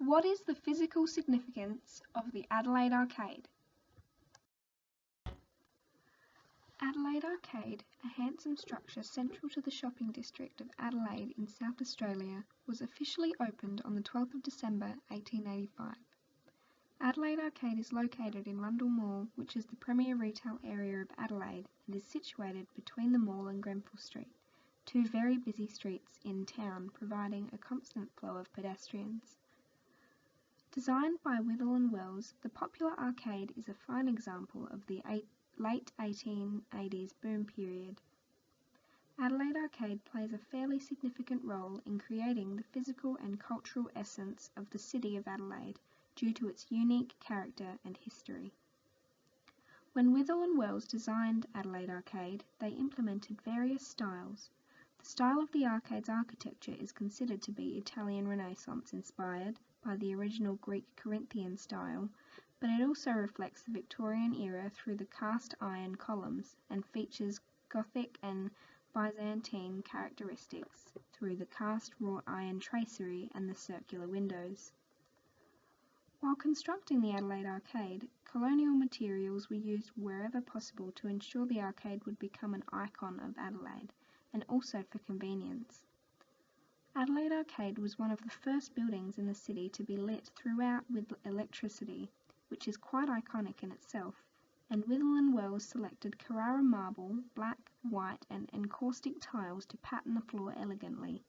What is the physical significance of the Adelaide Arcade? Adelaide Arcade, a handsome structure central to the shopping district of Adelaide in South Australia, was officially opened on the 12th of December 1885. Adelaide Arcade is located in Rundle Mall, which is the premier retail area of Adelaide and is situated between the mall and Grenfell Street, two very busy streets in town providing a constant flow of pedestrians. Designed by Withall and Wells, the popular arcade is a fine example of the late 1880s boom period. Adelaide Arcade plays a fairly significant role in creating the physical and cultural essence of the city of Adelaide due to its unique character and history. When Withall and Wells designed Adelaide Arcade, they implemented various styles. The style of the arcade's architecture is considered to be Italian Renaissance inspired by the original Greek Corinthian style, but it also reflects the Victorian era through the cast iron columns and features Gothic and Byzantine characteristics through the cast wrought iron tracery and the circular windows. While constructing the Adelaide Arcade, colonial materials were used wherever possible to ensure the arcade would become an icon of Adelaide, and also for convenience. Adelaide Arcade was one of the first buildings in the city to be lit throughout with electricity, which is quite iconic in itself, and Withall and Wells selected Carrara marble, black, white and encaustic tiles to pattern the floor elegantly,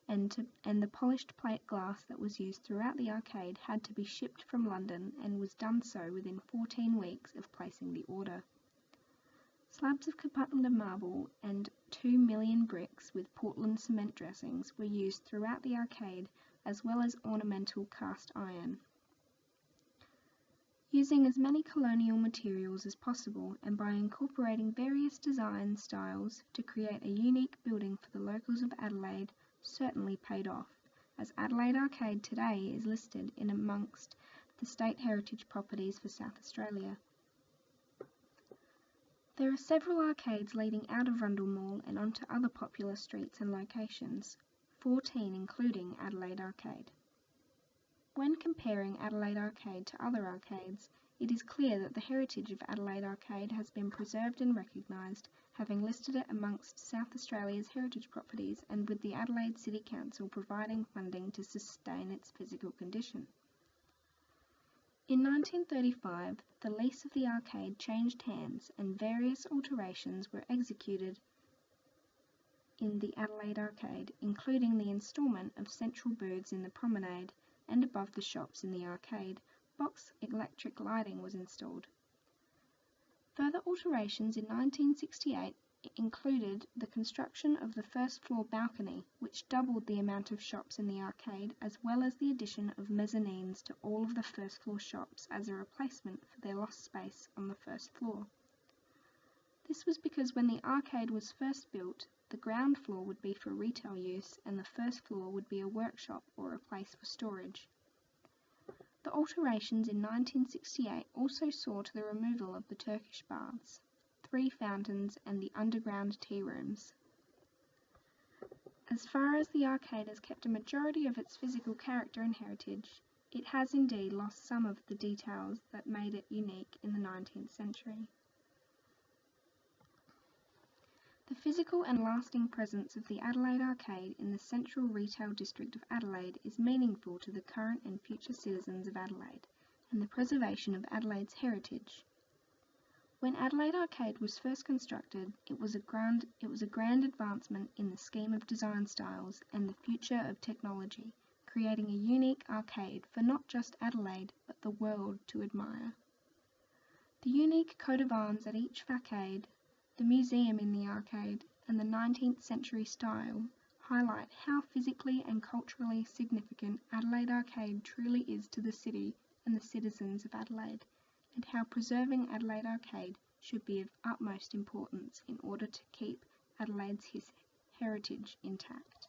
and the polished plate glass that was used throughout the arcade had to be shipped from London and was done so within 14 weeks of placing the order. Slabs of Caputland marble and 2 million bricks with Portland cement dressings were used throughout the arcade, as well as ornamental cast iron. Using as many colonial materials as possible and by incorporating various design styles to create a unique building for the locals of Adelaide certainly paid off, as Adelaide Arcade today is listed in amongst the State Heritage Properties for South Australia. There are several arcades leading out of Rundle Mall and onto other popular streets and locations, 14 including Adelaide Arcade. When comparing Adelaide Arcade to other arcades, it is clear that the heritage of Adelaide Arcade has been preserved and recognised, having listed it amongst South Australia's heritage properties and with the Adelaide City Council providing funding to sustain its physical condition. In 1935, the lease of the arcade changed hands and various alterations were executed in the Adelaide Arcade, including the instalment of central booths in the promenade and above the shops in the arcade. Box electric lighting was installed. Further alterations in 1968 included the construction of the first floor balcony, which doubled the amount of shops in the arcade, as well as the addition of mezzanines to all of the first floor shops as a replacement for their lost space on the first floor. This was because when the arcade was first built, the ground floor would be for retail use and the first floor would be a workshop or a place for storage. The alterations in 1968 also saw to the removal of the Turkish baths, 3 fountains and the underground tea rooms. As far as the arcade has kept a majority of its physical character and heritage, it has indeed lost some of the details that made it unique in the 19th century. The physical and lasting presence of the Adelaide Arcade in the central retail district of Adelaide is meaningful to the current and future citizens of Adelaide and the preservation of Adelaide's heritage. When Adelaide Arcade was first constructed, it was a grand advancement in the scheme of design styles and the future of technology, creating a unique arcade for not just Adelaide but the world to admire. The unique coat of arms at each facade, the museum in the arcade, and the 19th century style highlight how physically and culturally significant Adelaide Arcade truly is to the city and the citizens of Adelaide, and how preserving Adelaide Arcade should be of utmost importance in order to keep Adelaide's heritage intact.